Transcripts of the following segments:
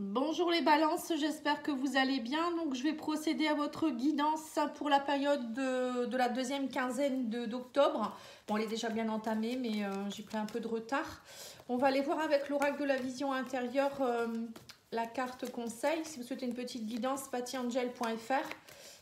Bonjour les balances, j'espère que vous allez bien. Donc je vais procéder à votre guidance pour la période de la deuxième quinzaine d'octobre. Bon, elle est déjà bien entamée, mais j'ai pris un peu de retard. On va aller voir avec l'oracle de la vision intérieure la carte conseil. Si vous souhaitez une petite guidance, pattyangel.fr.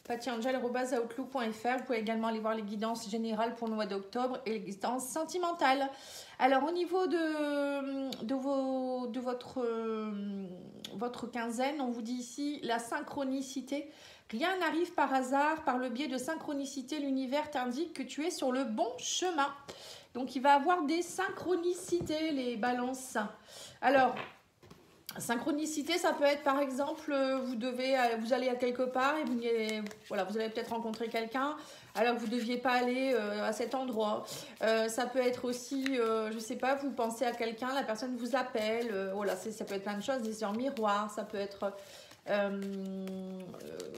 pattyangel@outlook.fr. Vous pouvez également aller voir les guidances générales pour le mois d'octobre et les guidances sentimentales. Alors au niveau de votre quinzaine, on vous dit ici la synchronicité. Rien n'arrive par hasard, par le biais de synchronicité, l'univers t'indique que tu es sur le bon chemin. Donc il va avoir des synchronicités, les balances. Alors, synchronicité, ça peut être par exemple, vous allez à quelque part et vous allez peut-être rencontrer quelqu'un alors que vous ne deviez pas aller à cet endroit. Ça peut être aussi, je ne sais pas, vous pensez à quelqu'un, la personne vous appelle. Ça peut être plein de choses, des heures miroirs, ça peut être...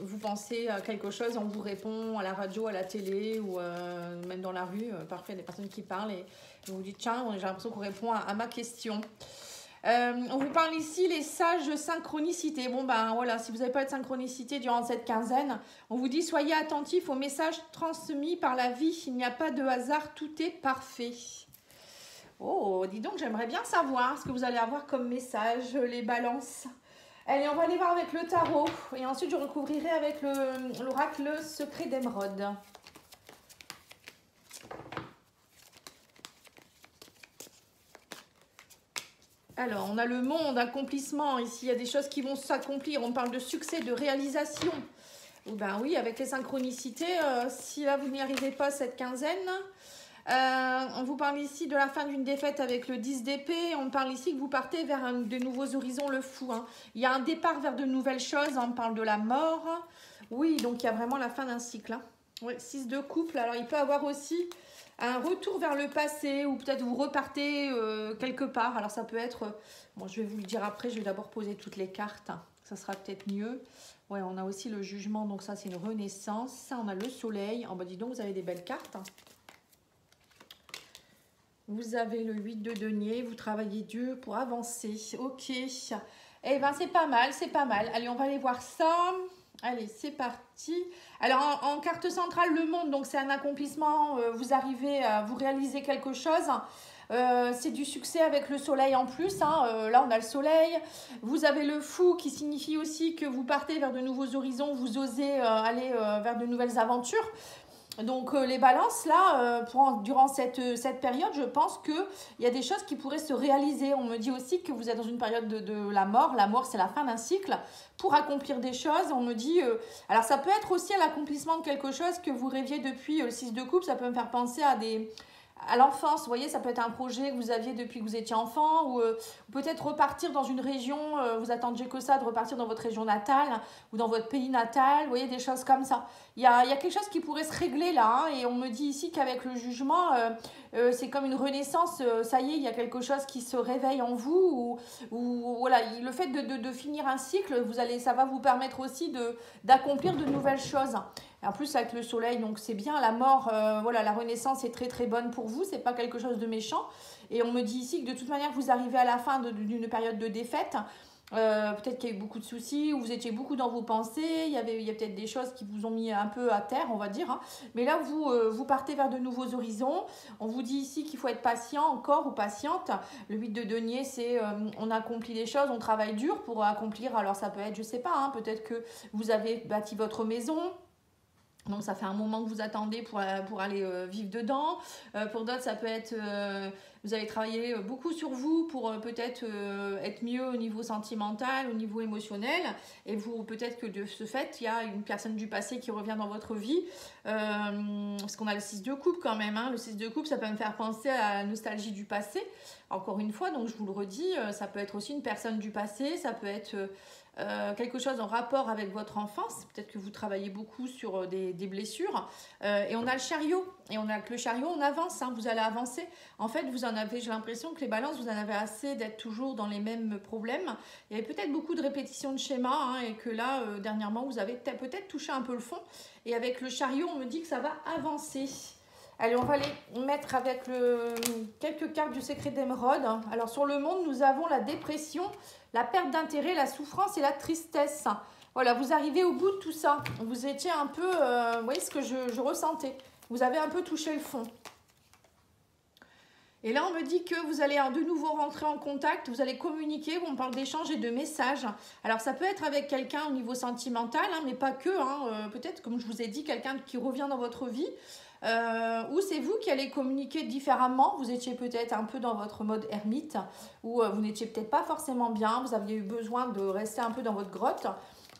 vous pensez à quelque chose, on vous répond à la radio, à la télé ou même dans la rue. Parfois, il y a des personnes qui parlent et vous vous dites, tiens, j'ai l'impression qu'on répond à ma question. On vous parle ici les sages synchronicités. Bon ben voilà, si vous n'avez pas de synchronicité durant cette quinzaine, on vous dit soyez attentifs aux messages transmis par la vie. Il n'y a pas de hasard, tout est parfait. Oh, dis donc, j'aimerais bien savoir ce que vous allez avoir comme message, les balances. Allez, on va aller voir avec le tarot. Et ensuite, je recouvrirai avec l'oracle secret d'émeraude. Alors, on a le monde, accomplissement. Ici, il y a des choses qui vont s'accomplir. On parle de succès, de réalisation. Ben oui, avec les synchronicités, si là, vous n'y arrivez pas cette quinzaine, on vous parle ici de la fin d'une défaite avec le 10 d'épée. On parle ici que vous partez vers de nouveaux horizons, le fou. Hein. Il y a un départ vers de nouvelles choses. On parle de la mort. Oui, donc il y a vraiment la fin d'un cycle. Hein. Oui, 6 de couple. Alors, il peut y avoir aussi un retour vers le passé ou peut-être vous repartez quelque part. Alors, ça peut être... Bon, je vais vous le dire après. Je vais d'abord poser toutes les cartes. Ça sera peut-être mieux. Ouais, on a aussi le jugement. Donc, ça, c'est une renaissance. Ça, on a le soleil. Oh, bah, dis donc, vous avez des belles cartes. Vous avez le 8 de denier, vous travaillez dur pour avancer. Ok. Eh bien, c'est pas mal, c'est pas mal. Allez, on va aller voir ça. Allez, c'est parti. Alors, en carte centrale, le monde, donc c'est un accomplissement. Vous arrivez à vous réaliser quelque chose. C'est du succès avec le soleil en plus. Hein. Là, on a le soleil. Vous avez le fou qui signifie aussi que vous partez vers de nouveaux horizons. Vous osez aller vers de nouvelles aventures. Donc les balances là, durant cette période, je pense qu'il y a des choses qui pourraient se réaliser. On me dit aussi que vous êtes dans une période de la mort. La mort, c'est la fin d'un cycle. Pour accomplir des choses, on me dit... alors ça peut être aussi à l'accomplissement de quelque chose que vous rêviez depuis le 6 de coupe. Ça peut me faire penser à l'enfance, vous voyez, ça peut être un projet que vous aviez depuis que vous étiez enfant ou peut-être repartir dans une région, vous attendiez que ça, de repartir dans votre région natale ou dans votre pays natal, vous voyez, des choses comme ça. Il y a quelque chose qui pourrait se régler là, hein, et on me dit ici qu'avec le jugement, c'est comme une renaissance, ça y est, il y a quelque chose qui se réveille en vous ou voilà, le fait de finir un cycle, ça va vous permettre aussi d'accomplir de nouvelles choses. En plus, avec le soleil, donc c'est bien. La mort, voilà, la renaissance est très très bonne pour vous. C'est pas quelque chose de méchant. Et on me dit ici que de toute manière, vous arrivez à la fin d'une période de défaite. Peut-être qu'il y a eu beaucoup de soucis, ou vous étiez beaucoup dans vos pensées. Il y a peut-être des choses qui vous ont mis un peu à terre, on va dire. Hein. Mais là, vous partez vers de nouveaux horizons. On vous dit ici qu'il faut être patient encore ou patiente. Le 8 de denier, c'est on accomplit des choses, on travaille dur pour accomplir. Alors ça peut être, je sais pas, hein, peut-être que vous avez bâti votre maison. Donc ça fait un moment que vous attendez pour aller vivre dedans. Pour d'autres, ça peut être, vous avez travaillé beaucoup sur vous pour peut-être être mieux au niveau sentimental, au niveau émotionnel. Et vous, peut-être que de ce fait, il y a une personne du passé qui revient dans votre vie. Parce qu'on a le 6 de coupe quand même. Hein. Le 6 de coupe, ça peut me faire penser à la nostalgie du passé. Encore une fois, donc je vous le redis, ça peut être aussi une personne du passé. Ça peut être... quelque chose en rapport avec votre enfance, peut-être que vous travaillez beaucoup sur des blessures, et on a le chariot, et on a que le chariot, on avance, hein, vous allez avancer. En fait, vous en avez, j'ai l'impression que les balances, vous en avez assez d'être toujours dans les mêmes problèmes. Il y avait peut-être beaucoup de répétitions de schémas, hein, et que là, dernièrement, vous avez peut-être touché un peu le fond, et avec le chariot, on me dit que ça va avancer. Allez, on va les mettre avec quelques cartes du secret d'émeraude. Alors, sur le monde, nous avons la dépression, la perte d'intérêt, la souffrance et la tristesse. Voilà, vous arrivez au bout de tout ça. Vous étiez un peu, vous voyez ce que je ressentais. Vous avez un peu touché le fond. Et là, on me dit que vous allez de nouveau rentrer en contact, vous allez communiquer, on parle d'échanges et de messages. Alors, ça peut être avec quelqu'un au niveau sentimental, hein, mais pas que. Peut-être, comme je vous ai dit, quelqu'un qui revient dans votre vie. Ou c'est vous qui allez communiquer différemment. Vous étiez peut-être un peu dans votre mode ermite, ou vous n'étiez peut-être pas forcément bien, vous aviez eu besoin de rester un peu dans votre grotte.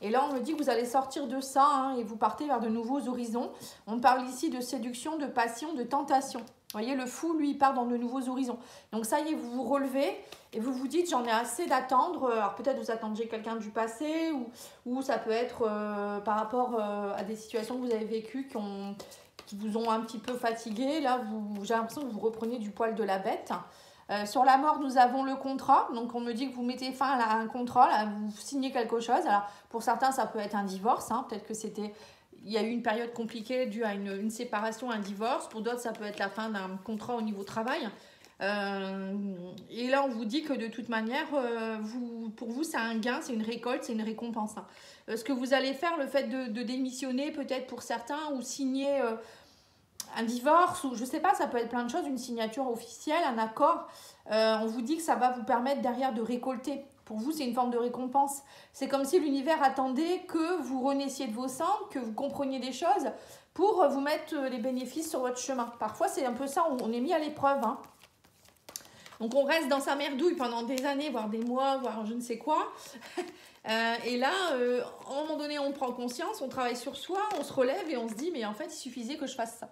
Et là, on me dit que vous allez sortir de ça hein, et vous partez vers de nouveaux horizons. On parle ici de séduction, de passion, de tentation. Vous voyez, le fou, lui, il part dans de nouveaux horizons. Donc ça y est, vous vous relevez et vous vous dites, j'en ai assez d'attendre. Alors peut-être vous attendiez quelqu'un du passé ou ça peut être par rapport à des situations que vous avez vécues qui vous ont un petit peu fatigué. Là, j'ai l'impression que vous reprenez du poil de la bête. Sur la mort, nous avons le contrat. Donc, on me dit que vous mettez fin à un contrat, là, vous signez quelque chose. Alors, pour certains, ça peut être un divorce. Hein. Peut-être que il y a eu une période compliquée due à une séparation, un divorce. Pour d'autres, ça peut être la fin d'un contrat au niveau travail. Et là, on vous dit que de toute manière, pour vous, c'est un gain, c'est une récolte, c'est une récompense. Hein. Ce que vous allez faire, le fait de démissionner, peut-être pour certains, ou signer un divorce, ou je sais pas, ça peut être plein de choses, une signature officielle, un accord. On vous dit que ça va vous permettre derrière de récolter. Pour vous, c'est une forme de récompense. C'est comme si l'univers attendait que vous renaissiez de vos cendres, que vous compreniez des choses pour vous mettre les bénéfices sur votre chemin. Parfois, c'est un peu ça, on est mis à l'épreuve. Hein. Donc, on reste dans sa merdouille pendant des années, voire des mois, voire je ne sais quoi. Et là, à un moment donné, on prend conscience, on travaille sur soi, on se relève et on se dit, mais en fait, il suffisait que je fasse ça.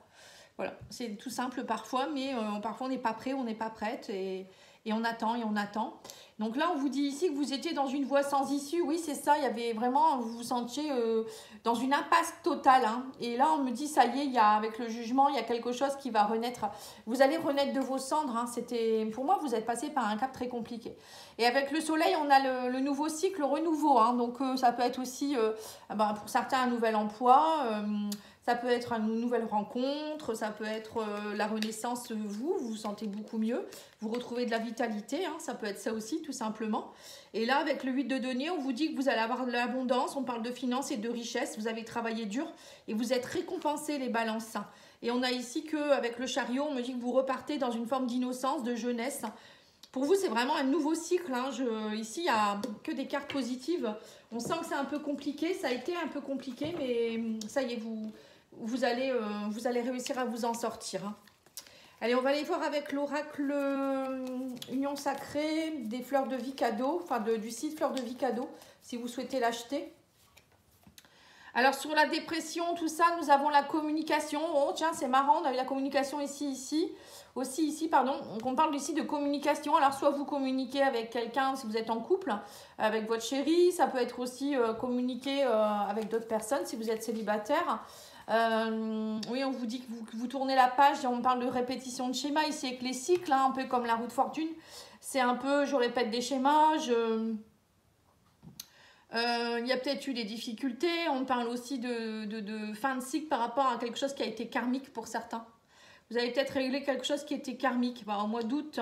Voilà, c'est tout simple parfois, mais parfois on n'est pas prêt, on n'est pas prête et on attend et on attend. Donc là, on vous dit ici que vous étiez dans une voie sans issue. Oui, c'est ça, il y avait vraiment, vous vous sentiez dans une impasse totale. Hein. Et là, on me dit, ça y est, avec le jugement, il y a quelque chose qui va renaître. Vous allez renaître de vos cendres. Hein. Pour moi, vous êtes passé par un cap très compliqué. Et avec le soleil, on a le nouveau cycle, le renouveau. Hein. Donc, ça peut être aussi, pour certains, un nouvel emploi. Ça peut être une nouvelle rencontre, ça peut être la renaissance, vous vous sentez beaucoup mieux, vous retrouvez de la vitalité, hein, ça peut être ça aussi tout simplement. Et là, avec le 8 de denier, on vous dit que vous allez avoir de l'abondance, on parle de finances et de richesse, vous avez travaillé dur et vous êtes récompensés les balances. Et on a ici qu'avec le chariot, on me dit que vous repartez dans une forme d'innocence, de jeunesse. Pour vous, c'est vraiment un nouveau cycle. Hein. Ici, il n'y a que des cartes positives. On sent que c'est un peu compliqué, ça a été un peu compliqué, mais ça y est, vous allez réussir à vous en sortir. Hein. Allez, on va aller voir avec l'oracle Union Sacrée des fleurs de vie cadeau, enfin du site fleurs de vie cadeau, si vous souhaitez l'acheter. Alors, sur la dépression, tout ça, nous avons la communication. Oh, tiens, c'est marrant, on a eu la communication ici. Donc, on parle ici de communication. Alors, soit vous communiquez avec quelqu'un si vous êtes en couple, avec votre chéri. Ça peut être aussi communiquer avec d'autres personnes si vous êtes célibataire. Oui, on vous dit que vous tournez la page et on parle de répétition de schémas ici avec les cycles, hein, un peu comme la roue de fortune. C'est un peu, je répète des schémas, il y a peut-être eu des difficultés. On parle aussi de fin de cycle par rapport à quelque chose qui a été karmique pour certains. Vous avez peut-être réglé quelque chose qui était karmique. Au mois d'août,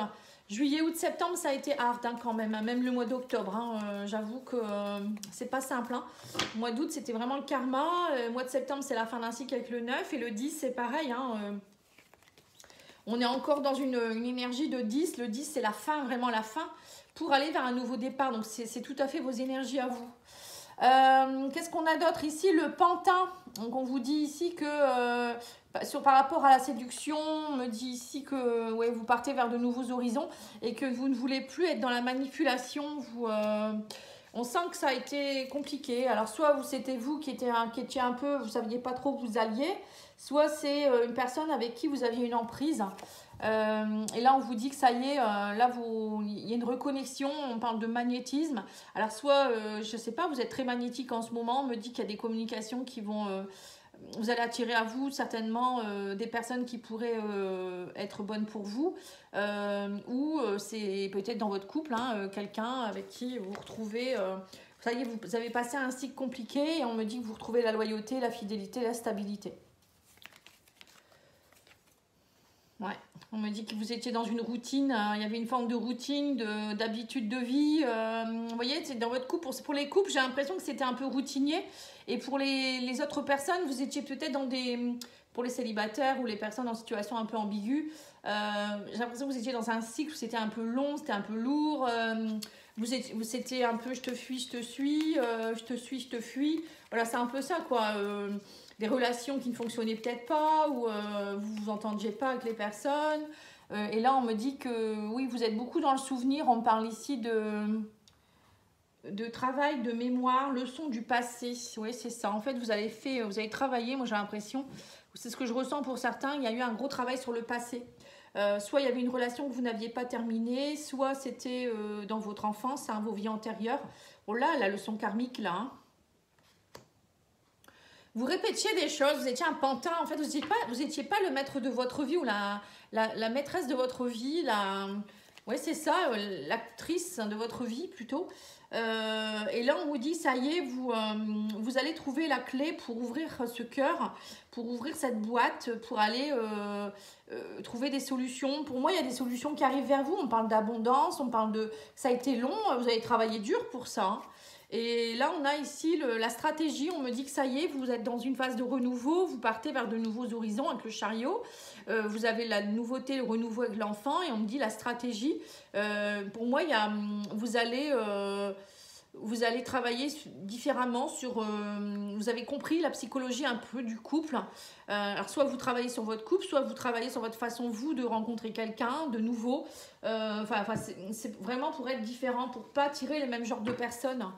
juillet, août, septembre, ça a été hard hein, quand même. Hein, même le mois d'octobre. Hein, j'avoue que c'est pas simple. Hein. Le mois d'août, c'était vraiment le karma. Le mois de septembre, c'est la fin d'un cycle avec le 9. Et le 10, c'est pareil. Hein, on est encore dans une énergie de 10. Le 10, c'est la fin, vraiment la fin, pour aller vers un nouveau départ. Donc, c'est tout à fait vos énergies à vous. Qu'est-ce qu'on a d'autre ici? Le pantin. Donc, on vous dit ici que par rapport à la séduction, on me dit ici que ouais, vous partez vers de nouveaux horizons et que vous ne voulez plus être dans la manipulation. On sent que ça a été compliqué. Alors, soit c'était vous qui étiez un peu, vous ne saviez pas trop où vous alliez, soit c'est une personne avec qui vous aviez une emprise. Et là, on vous dit que ça y est, là, il y a une reconnexion, on parle de magnétisme. Alors, soit, je ne sais pas, vous êtes très magnétique en ce moment, on me dit qu'il y a des communications qui vont... vous allez attirer à vous certainement des personnes qui pourraient être bonnes pour vous. Ou c'est peut-être dans votre couple, hein, quelqu'un avec qui vous retrouvez... ça y est, vous avez passé un cycle compliqué et on me dit que vous retrouvez la loyauté, la fidélité, la stabilité. Ouais, on me dit que vous étiez dans une routine, il y avait une forme de routine, d'habitude de vie. Vous voyez, c'est dans votre couple, pour les couples, j'ai l'impression que c'était un peu routinier. Et pour les autres personnes, vous étiez peut-être dans des... Pour les célibataires ou les personnes en situation un peu ambiguë, j'ai l'impression que vous étiez dans un cycle où c'était un peu long, c'était un peu lourd. C'était un peu je te fuis, je te suis, je te suis, je te fuis. Voilà, c'est un peu ça, quoi. Des relations qui ne fonctionnaient peut-être pas, ou vous vous entendiez pas avec les personnes. Et là, on me dit que oui, vous êtes beaucoup dans le souvenir. On me parle ici de travail, de mémoire, leçon du passé. Oui, c'est ça. En fait, vous avez travaillé, moi j'ai l'impression, c'est ce que je ressens pour certains, il y a eu un gros travail sur le passé. Soit il y avait une relation que vous n'aviez pas terminée, soit c'était dans votre enfance, hein, vos vies antérieures. Oh là, la leçon karmique là, hein. Vous répétiez des choses, vous étiez un pantin, en fait, vous étiez pas le maître de votre vie ou la maîtresse de votre vie, ouais, c'est ça, l'actrice de votre vie plutôt. Et là, on vous dit, ça y est, vous allez trouver la clé pour ouvrir ce cœur, pour ouvrir cette boîte, pour aller trouver des solutions. Pour moi, il y a des solutions qui arrivent vers vous. On parle d'abondance, on parle de... Ça a été long, vous avez travaillé dur pour ça, hein. Et là, on a ici la stratégie. On me dit que ça y est, vous êtes dans une phase de renouveau. Vous partez vers de nouveaux horizons avec le chariot. Vous avez la nouveauté, le renouveau avec l'enfant. Et on me dit la stratégie. Pour moi, vous allez travailler différemment sur... vous avez compris la psychologie un peu du couple. Alors, soit vous travaillez sur votre couple, soit vous travaillez sur votre façon, vous, de rencontrer quelqu'un de nouveau. C'est vraiment pour être différent, pour ne pas attirer les mêmes genres de personnes.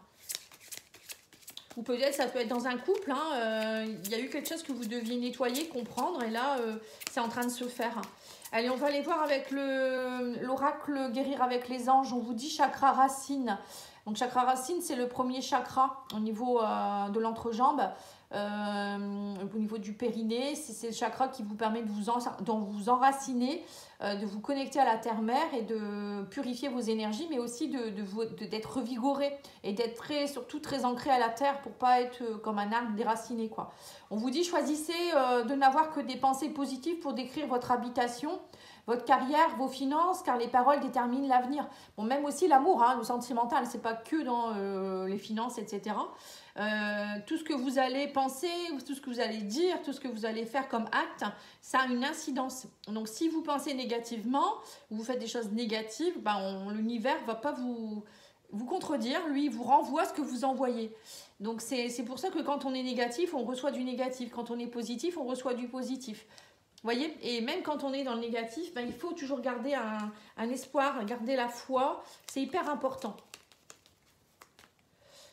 Ou peut-être ça peut être dans un couple, hein, y a eu quelque chose que vous deviez nettoyer, comprendre, et là, c'est en train de se faire. Allez, on va aller voir avec l'oracle guérir avec les anges. On vous dit chakra racine. Donc chakra racine, c'est le premier chakra au niveau de l'entrejambe, au niveau du périnée. C'est le chakra qui vous permet de vous enraciner, de vous connecter à la terre-mère et de purifier vos énergies, mais aussi d'être revigoré et d'être surtout très ancré à la terre pour pas être comme un arbre déraciné, quoi. On vous dit choisissez de n'avoir que des pensées positives pour décrire votre habitation, votre carrière, vos finances, car les paroles déterminent l'avenir. Bon, même aussi l'amour, hein, le sentimental, c'est pas que dans les finances, etc. Tout ce que vous allez penser, tout ce que vous allez dire, tout ce que vous allez faire comme acte, ça a une incidence. Donc, si vous pensez négativement, ou vous faites des choses négatives, l'univers ne va pas vous contredire, lui, il vous renvoie ce que vous envoyez. Donc, c'est pour ça que quand on est négatif, on reçoit du négatif. Quand on est positif, on reçoit du positif. Vous voyez, et même quand on est dans le négatif, il faut toujours garder un espoir, garder la foi. C'est hyper important.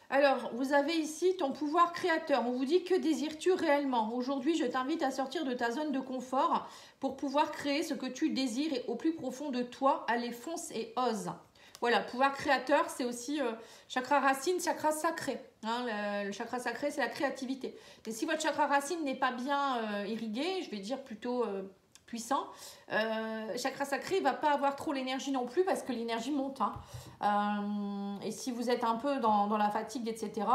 Alors, vous avez ici ton pouvoir créateur. On vous dit que désires-tu réellement? Aujourd'hui, je t'invite à sortir de ta zone de confort pour pouvoir créer ce que tu désires et au plus profond de toi, allez, fonce et ose. Voilà, pouvoir créateur, c'est aussi chakra racine, chakra sacré. Hein, le chakra sacré, c'est la créativité. Mais si votre chakra racine n'est pas bien irrigué, je vais dire plutôt puissant, chakra sacré ne va pas avoir trop l'énergie non plus parce que l'énergie monte. Hein. Et si vous êtes un peu dans la fatigue, etc.,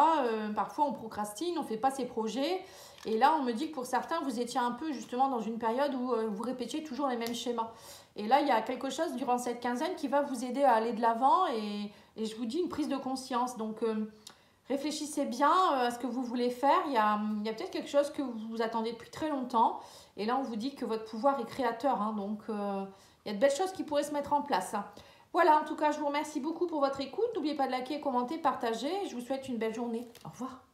parfois on procrastine, on ne fait pas ses projets. Et là, on me dit que pour certains, vous étiez un peu justement dans une période où vous répétiez toujours les mêmes schémas. Et là, il y a quelque chose durant cette quinzaine qui va vous aider à aller de l'avant et je vous dis une prise de conscience. Donc, réfléchissez bien à ce que vous voulez faire. Il y a peut-être quelque chose que vous attendez depuis très longtemps. Et là, on vous dit que votre pouvoir est créateur. Hein, donc, il y a de belles choses qui pourraient se mettre en place. Voilà, en tout cas, je vous remercie beaucoup pour votre écoute. N'oubliez pas de liker, commenter, partager. Je vous souhaite une belle journée. Au revoir.